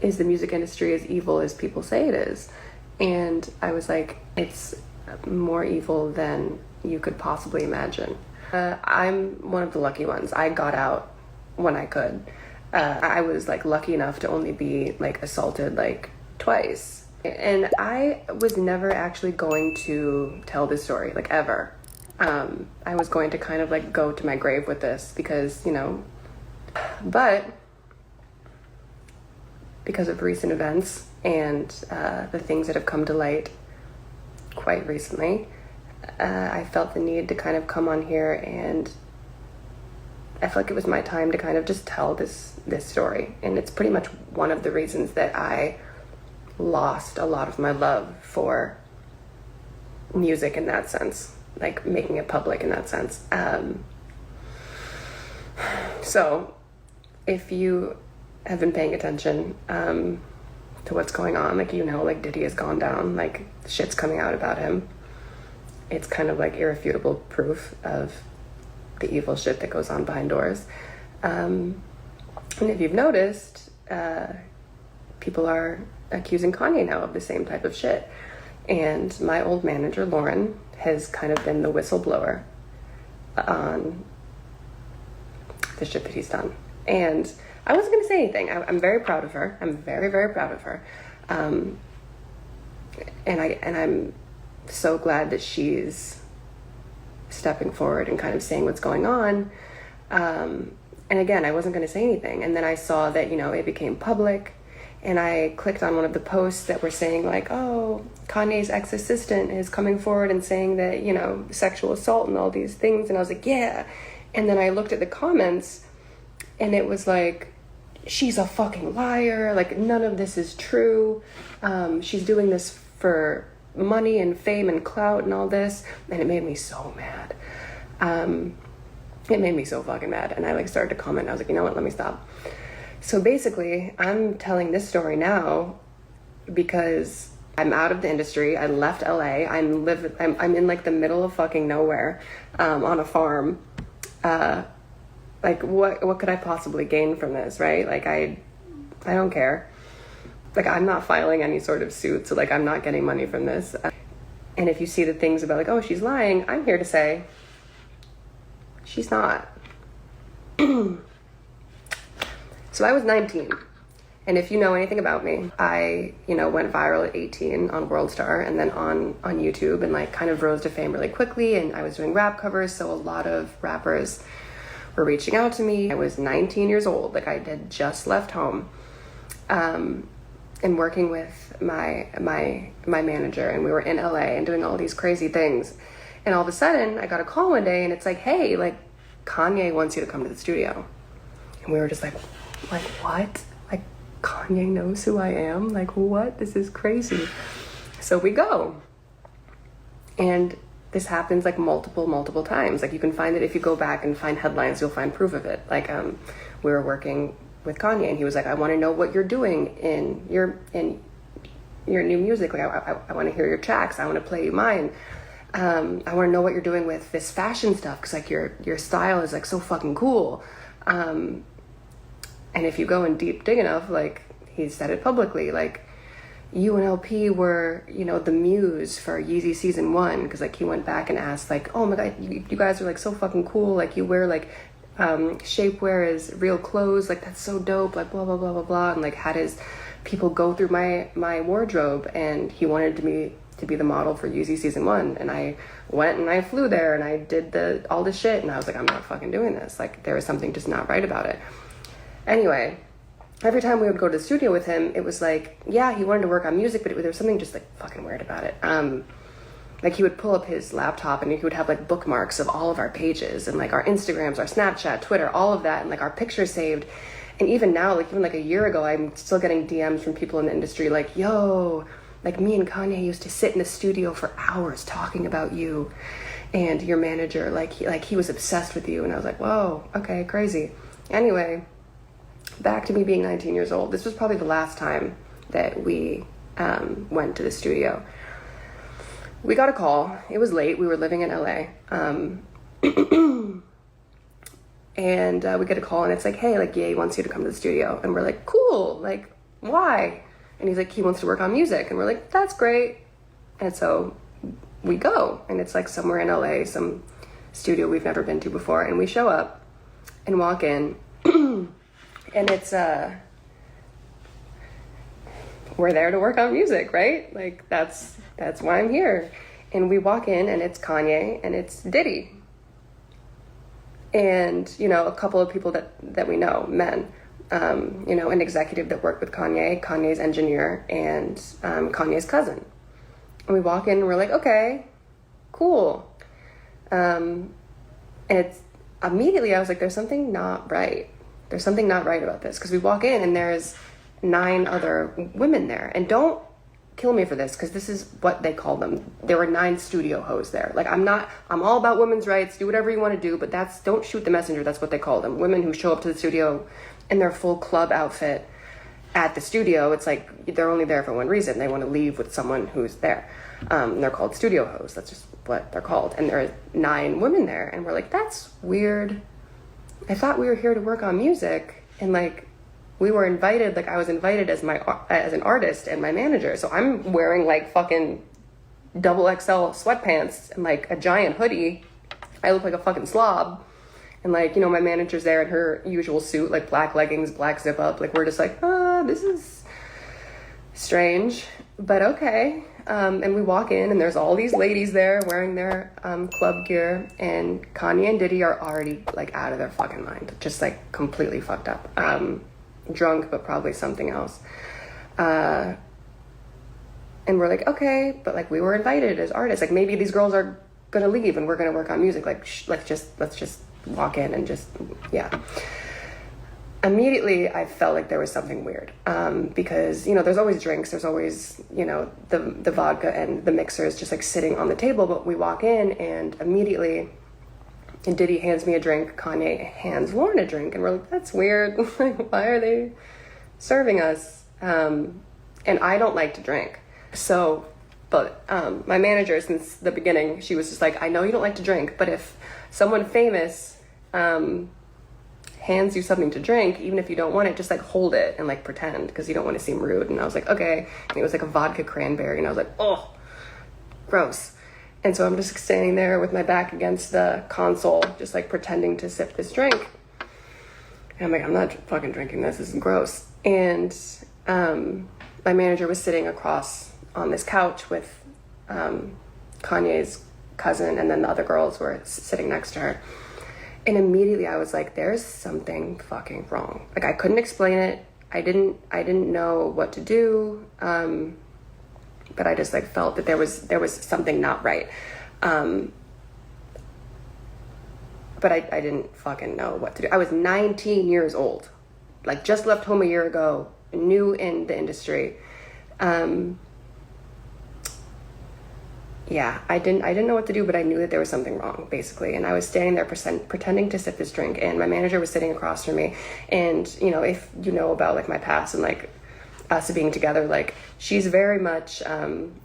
is the music industry as evil as people say it is? And I was like, it's more evil than you could possibly imagine. I'm one of the lucky ones. I got out when I could. I was like lucky enough to only be like assaulted like twice. And I was never actually going to tell this story, like ever. I was going to kind of like go to my grave with this because, you know, but because of recent events and the things that have come to light quite recently, I felt the need to kind of come on here, and I felt like it was my time to kind of just tell this story. And it's pretty much one of the reasons that I lost a lot of my love for music in that sense, like making it public in that sense. So if you have been paying attention to what's going on, like, you know, like Diddy has gone down, like shit's coming out about him. It's kind of like irrefutable proof of the evil shit that goes on behind doors. And if you've noticed, people are accusing Kanye now of the same type of shit. And my old manager, Lauren, has kind of been the whistleblower on the shit that he's done. And I wasn't going to say anything. I'm very proud of her. I'm very, very proud of her. And I'm so glad that she's stepping forward and kind of saying what's going on. And again, I wasn't going to say anything. And then I saw that, you know, it became public. And I clicked on one of the posts that were saying like, oh, Kanye's ex-assistant is coming forward and saying that, you know, sexual assault and all these things. And I was like, yeah. And then I looked at the comments and it was like, she's a fucking liar. Like, none of this is true. She's doing this for money and fame and clout and all this. And it made me so mad. It made me so fucking mad. And I like started to comment. I was like, you know what, let me stop. So basically, I'm telling this story now because I'm out of the industry. I left LA. I'm in like the middle of fucking nowhere, on a farm. Like what could I possibly gain from this, right? Like I don't care. Like, I'm not filing any sort of suit, so like I'm not getting money from this. And if you see the things about like, oh, she's lying, I'm here to say she's not. So I was 19, and if you know anything about me, I, you know, went viral at 18 on World Star and then on YouTube, and like kind of rose to fame really quickly. And I was doing rap covers, so a lot of rappers were reaching out to me. I was 19 years old, like I had just left home, and working with my manager, and we were in LA and doing all these crazy things. And all of a sudden, I got a call one day, and it's like, hey, like Kanye wants you to come to the studio. And we were just like what? Like, Kanye knows who I am? Like, what? This is crazy. So we go. And this happens like multiple times. Like, you can find it if you go back and find headlines, you'll find proof of it. Like, we were working with Kanye, and he was like, I want to know what you're doing in your new music. Like, I want to hear your tracks. I want to play you mine. I want to know what you're doing with this fashion stuff, because like your style is like so fucking cool. And if you go in deep dig enough, like, he said it publicly, like, you and LP were, you know, the muse for Yeezy season 1, because like he went back and asked like, oh my god, you guys are like so fucking cool, like you wear like shapewear as real clothes, like that's so dope, like blah blah blah blah blah, and like had his people go through my wardrobe, and he wanted me to be the model for Yeezy season 1, and I went and I flew there and I did all this shit, and I was like, I'm not fucking doing this. Like, there was something just not right about it. Anyway, every time we would go to the studio with him, it was like, yeah, he wanted to work on music, but there was something just like fucking weird about it. Like, he would pull up his laptop and he would have like bookmarks of all of our pages and like our Instagrams, our Snapchat, Twitter, all of that, and like our pictures saved. And even now, like even like a year ago, I'm still getting DMs from people in the industry like, yo, like me and Kanye used to sit in the studio for hours talking about you and your manager. Like he was obsessed with you. And I was like, whoa, okay, crazy. Anyway, back to me being 19 years old. This was probably the last time that we went to the studio. We got a call. It was late. We were living in LA. And we get a call, and it's like, hey, like, Ye wants you to come to the studio. And we're like, cool. Like, why? And he's like, he wants to work on music. And we're like, that's great. And so we go, and it's like somewhere in LA, some studio we've never been to before. And we show up and walk in and it's, we're there to work on music, right? Like that's why I'm here. And we walk in and it's Kanye and it's Diddy. And, you know, a couple of people that we know, men, you know, an executive that worked with Kanye, Kanye's engineer, and Kanye's cousin. And we walk in and we're like, okay, cool. And it's immediately I was like, there's something not right. There's something not right about this. Because we walk in and there's 9 other women there. And don't kill me for this, because this is what they call them. There were 9 studio hoes there. Like, I'm all about women's rights, do whatever you want to do, but don't shoot the messenger. That's what they call them. Women who show up to the studio in their full club outfit at the studio. It's like, they're only there for one reason. They want to leave with someone who's there. They're called studio hoes. That's just what they're called. And there are 9 women there. And we're like, that's weird. I thought we were here to work on music. And like, we were invited, like I was invited as an artist and my manager. So I'm wearing like fucking double XL sweatpants and like a giant hoodie. I look like a fucking slob. And like, you know, my manager's there in her usual suit, like black leggings, black zip up. Like, we're just like, this is strange, but okay. And we walk in and there's all these ladies there wearing their club gear, and Kanye and Diddy are already like out of their fucking mind, just like completely fucked up. Drunk, but probably something else. And we're like, okay, but like we were invited as artists. Like maybe these girls are gonna leave and we're gonna work on music. Like let's just walk in and just, yeah. Immediately I felt like there was something weird, because, you know, there's always drinks, there's always, you know, the vodka and the mixers just like sitting on the table. But we walk in and immediately, and Diddy hands me a drink, Kanye hands Lauren a drink, and we're like, that's weird. Like, why are they serving us? And I don't like to drink. So, but my manager, since the beginning, she was just like, I know you don't like to drink, but if someone famous hands you something to drink, even if you don't want it, just like hold it and like pretend, because you don't want to seem rude. And I was like, okay. And it was like a vodka cranberry, and I was like, oh, gross. And so I'm just standing there with my back against the console, just like pretending to sip this drink. And I'm like, I'm not fucking drinking this. This is gross. And my manager was sitting across on this couch with Kanye's cousin, and then the other girls were sitting next to her. And immediately I was like, there's something fucking wrong. Like, I couldn't explain it. I didn't know what to do. But I just like felt that there was something not right. But I didn't fucking know what to do. I was 19 years old, like just left home a year ago, new in the industry. Yeah, I didn't know what to do, but I knew that there was something wrong, basically. And I was standing there pretending to sip this drink, and my manager was sitting across from me. And, you know, if you know about like my past and like us being together, like she's very much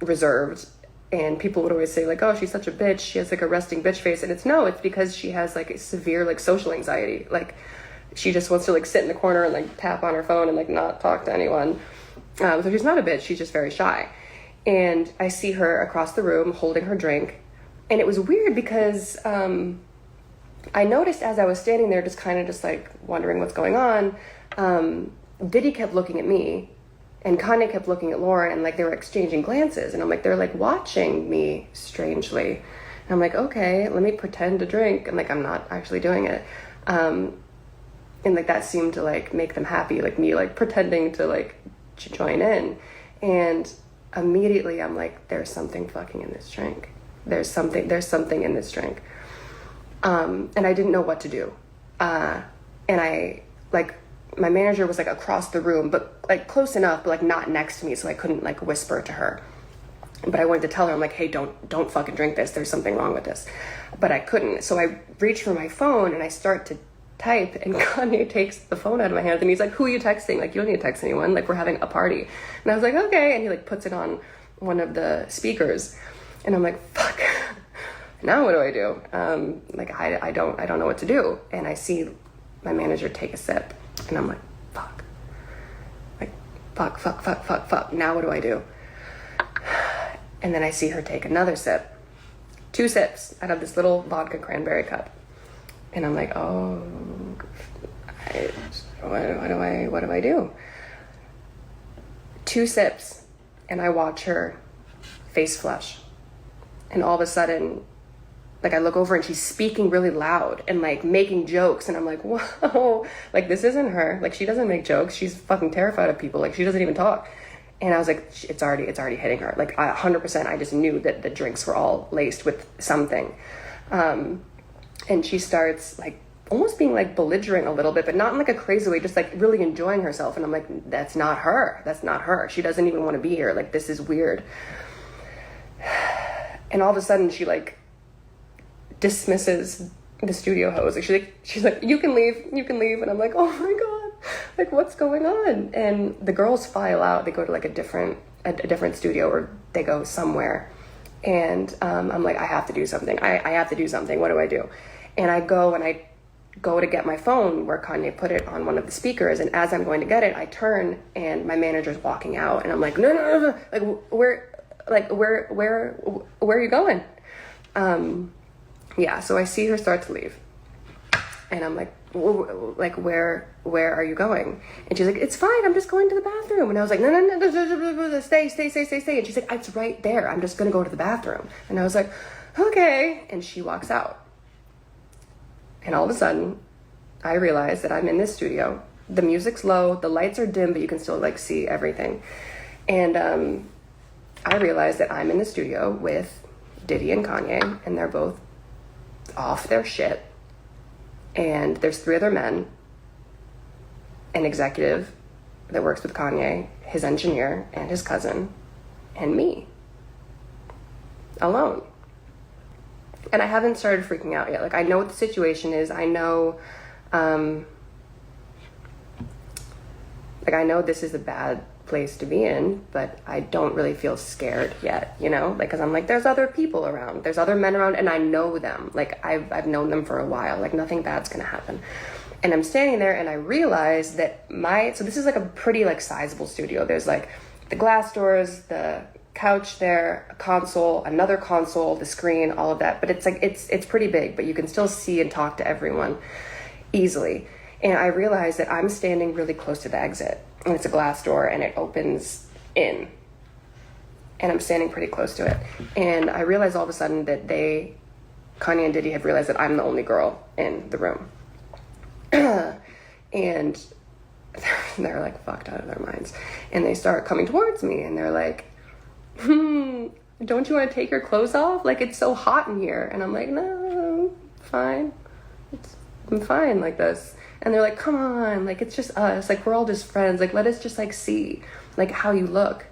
reserved, and people would always say like, oh, she's such a bitch, she has like a resting bitch face. And it's because she has like a severe like social anxiety. Like, she just wants to like sit in the corner and like tap on her phone and like not talk to anyone. So she's not a bitch, she's just very shy. And I see her across the room holding her drink, and it was weird because I noticed as I was standing there just kind of just like wondering what's going on, Diddy kept looking at me and Kanye kept looking at Lauren, and like they were exchanging glances, and I'm like, they're like watching me strangely. And I'm like, okay, let me pretend to drink, and like I'm not actually doing it. And like that seemed to like make them happy, like me like pretending to like join in. And immediately I'm like, there's something fucking in this drink. There's something in this drink. And I didn't know what to do. And I like, my manager was like across the room, but like close enough, but like not next to me, so I couldn't like whisper to her. But I wanted to tell her, I'm like, hey, don't fucking drink this. There's something wrong with this. But I couldn't. So I reach for my phone and I start to type, and Kanye takes the phone out of my hands and he's like, who are you texting? Like, you don't need to text anyone. Like, we're having a party. And I was like, okay. And he like puts it on one of the speakers, and I'm like, fuck, now what do I do? Like, I don't know what to do. And I see my manager take a sip, and I'm like, fuck. Like, fuck. Now what do I do? And then I see her take another sip. 2 sips out of this little vodka cranberry cup. And I'm like, oh, what do I do? 2 sips, and I watch her face flush. And all of a sudden, like, I look over and she's speaking really loud and like making jokes. And I'm like, whoa, like, this isn't her. Like, she doesn't make jokes. She's fucking terrified of people. Like, she doesn't even talk. And I was like, it's already hitting her. Like, 100%, I just knew that the drinks were all laced with something. And she starts like almost being like belligerent a little bit, but not in like a crazy way, just like really enjoying herself. And I'm like, that's not her. That's not her. She doesn't even want to be here. Like, this is weird. And all of a sudden she like dismisses the studio host. Like, she's like, you can leave. And I'm like, oh my God, like, what's going on? And the girls file out. They go to like a different studio, or they go somewhere. And I'm like, I have to do something. I have to do something. What do I do? And I go to get my phone where Kanye put it on one of the speakers. And as I'm going to get it, I turn and my manager's walking out. And I'm like, no. Like, where are you going? Yeah, so I see her start to leave. And I'm like, where are you going? And she's like, it's fine, I'm just going to the bathroom. And I was like, no, stay. And she's like, it's right there, I'm just gonna go to the bathroom. And I was like, okay. And she walks out. And all of a sudden, I realize that I'm in this studio. The music's low, the lights are dim, but you can still like see everything. And I realize that I'm in the studio with Diddy and Kanye, and they're both off their shit. And there's 3 other men, an executive that works with Kanye, his engineer, and his cousin, and me, alone. And I haven't started freaking out yet. Like, I know what the situation is. I know, I know this is a bad place to be in, but I don't really feel scared yet, you know? Like, because I'm like, there's other people around. There's other men around, and I know them. Like, I've known them for a while. Like, nothing bad's gonna happen. And I'm standing there, and I realize that so this is like a pretty, like, sizable studio. There's, like, the glass doors, the couch there, a console, another console, the screen, all of that. But it's, like, it's pretty big, but you can still see and talk to everyone easily. And I realize that I'm standing really close to the exit. And it's a glass door, and it opens in. And I'm standing pretty close to it. And I realize all of a sudden that Kanye and Diddy have realized that I'm the only girl in the room. And they're like fucked out of their minds. And they start coming towards me, and they're like, don't you want to take your clothes off? Like, it's so hot in here. And I'm like, no, fine. I'm fine like this. And they're like, come on, like, it's just us. Like, we're all just friends. Like, let us just, like, see, like, how you look.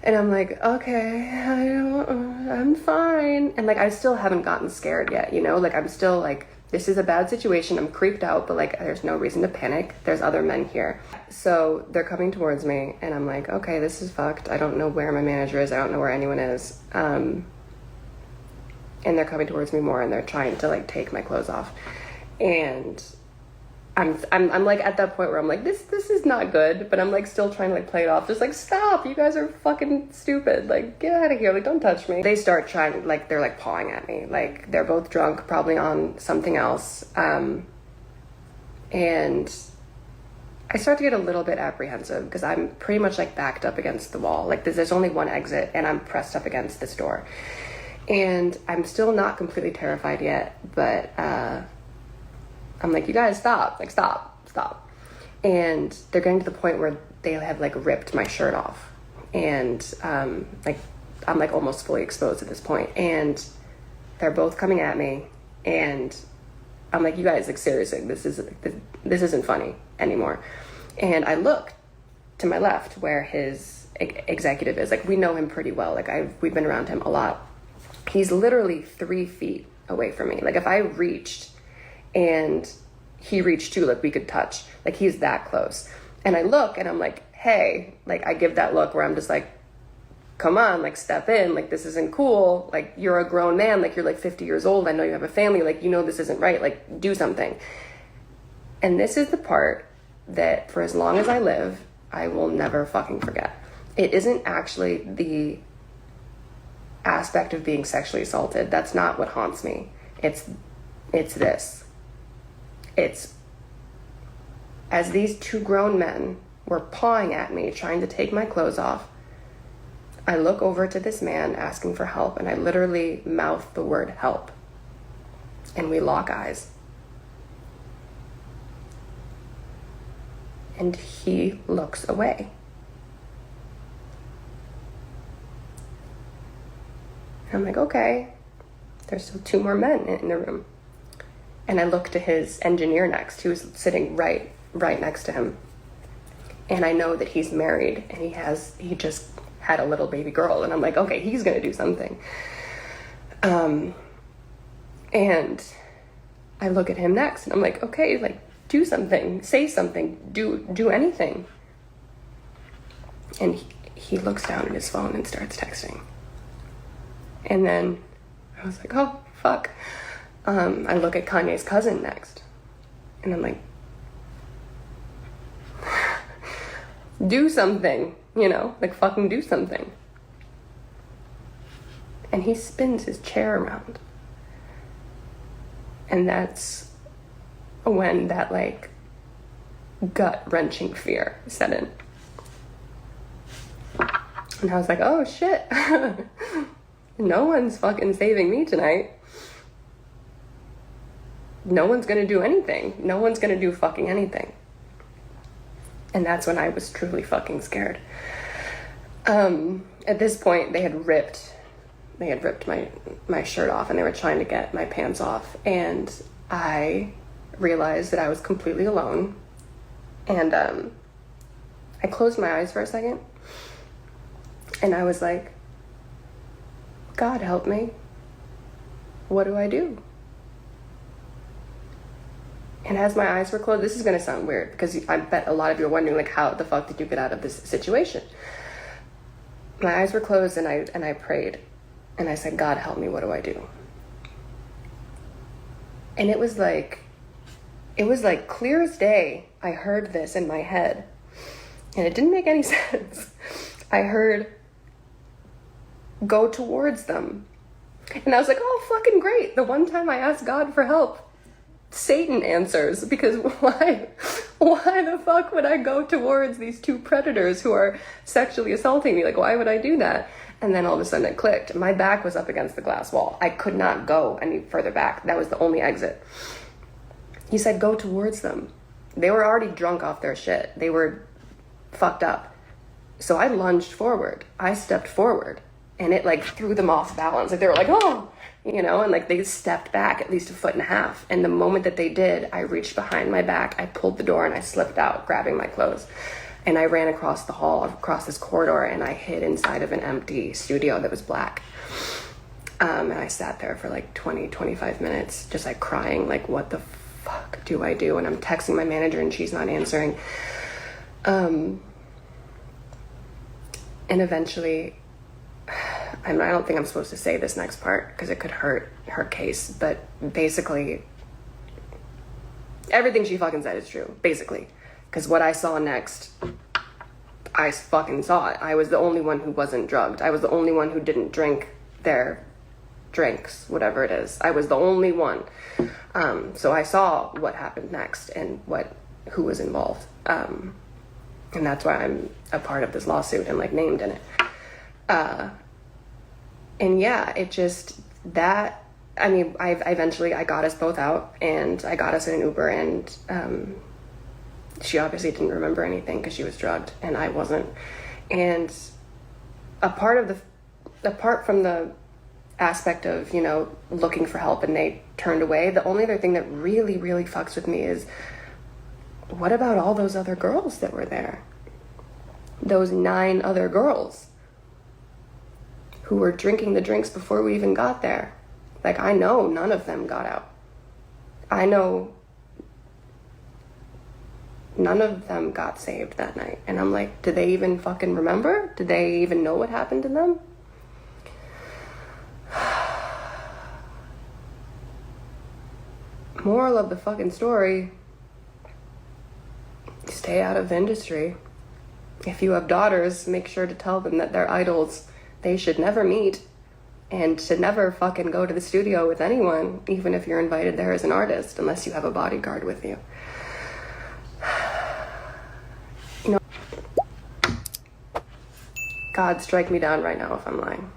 And I'm like, okay, I'm fine. And, like, I still haven't gotten scared yet, you know? Like, I'm still, like, this is a bad situation. I'm creeped out, but, like, there's no reason to panic. There's other men here. So they're coming towards me, and I'm like, okay, this is fucked. I don't know where my manager is. I don't know where anyone is. And they're coming towards me more, and they're trying to, like, take my clothes off. And I'm like at that point where I'm like, this is not good, but I'm like still trying to like play it off, just like, stop, you guys are fucking stupid, like, get out of here, like, don't touch me. They start trying, like, they're like pawing at me, like, they're both drunk, probably on something else, and I start to get a little bit apprehensive because I'm pretty much like backed up against the wall. Like, there's only one exit, and I'm pressed up against this door, and I'm still not completely terrified yet, but I'm like, you guys stop, like, stop. And they're getting to the point where they have like ripped my shirt off, and like, I'm like almost fully exposed at this point, and they're both coming at me, and I'm like, you guys, like, seriously, this isn't funny anymore. And I look to my left where his executive is. Like, we know him pretty well. Like, we've been around him a lot. He's literally 3 feet away from me. Like, if I reached and he reached too, like, we could touch, like, he's that close. And I look, and I'm like, hey, like, I give that look where I'm just like, come on, like, step in, like, this isn't cool, like, you're a grown man, like, you're like 50 years old, I know you have a family, like, you know this isn't right, like, do something. And this is the part that, for as long as I live, I will never fucking forget. It isn't actually the aspect of being sexually assaulted. That's not what haunts me. It's this. It's as these two grown men were pawing at me, trying to take my clothes off, I look over to this man asking for help, and I literally mouth the word help. And we lock eyes. And he looks away. I'm like, okay, there's still two more men in the room. And I look to his engineer next, who's sitting right next to him. And I know that he's married, and he just had a little baby girl. And I'm like, okay, he's gonna do something. And I look at him next, and I'm like, okay, like, do something, say something, do anything. And he looks down at his phone and starts texting. And then I was like, oh, fuck. I look at Kanye's cousin next. And I'm like, do something, like fucking do something. And he spins his chair around. And that's when that, like, gut-wrenching fear set in. And I was like, oh, shit. No one's fucking saving me tonight. No one's gonna do anything. No one's gonna do fucking anything. And that's when I was truly fucking scared. At this point, they had ripped my shirt off, and they were trying to get my pants off. And I realized that I was completely alone. And I closed my eyes for a second. And I was like, God help me. What do I do? And as my eyes were closed, this is going to sound weird because I bet a lot of you are wondering, like, how the fuck did you get out of this situation? My eyes were closed, and I prayed, and I said, God help me, what do I do? And it was like clear as day. I heard this in my head, and it didn't make any sense. I heard, go towards them. And I was like, oh, fucking great. The one time I asked God for help, Satan answers, because why the fuck would I go towards these two predators who are sexually assaulting me? Like, why would I do that? And then all of a sudden it clicked. My back was up against the glass wall. I could not go any further back. That was the only exit. He said, go towards them. They were already drunk off their shit. They were fucked up. So I lunged forward. I stepped forward, and it, like, threw them off balance. Like, they were like, oh, and, like, they stepped back at least 1.5 feet. And the moment that they did, I reached behind my back, I pulled the door, and I slipped out, grabbing my clothes. And I ran across the hall, across this corridor, and I hid inside of an empty studio that was black. And I sat there for like 25 minutes, just like crying, like, what the fuck do I do? And I'm texting my manager, and she's not answering. And eventually, I don't think I'm supposed to say this next part because it could hurt her case, but basically, everything she fucking said is true, basically. Because what I saw next, I fucking saw it. I was the only one who wasn't drugged. I was the only one who didn't drink their drinks, whatever it is. I was the only one. So I saw what happened next and who was involved. And that's why I'm a part of this lawsuit and, like, named in it. And yeah, it just, that, I mean, I got us both out, and I got us in an Uber, and she obviously didn't remember anything because she was drugged and I wasn't. And apart from the aspect of, looking for help and they turned away, the only other thing that really, really fucks with me is, what about all those other girls that were there? Those 9 other girls who were drinking the drinks before we even got there. Like, I know none of them got out. I know none of them got saved that night. And I'm like, did they even fucking remember? Did they even know what happened to them? Moral of the fucking story, stay out of the industry. If you have daughters, make sure to tell them that their idols, they should never meet and to never fucking go to the studio with anyone, even if you're invited there as an artist, unless you have a bodyguard with you. You know, God, strike me down right now if I'm lying.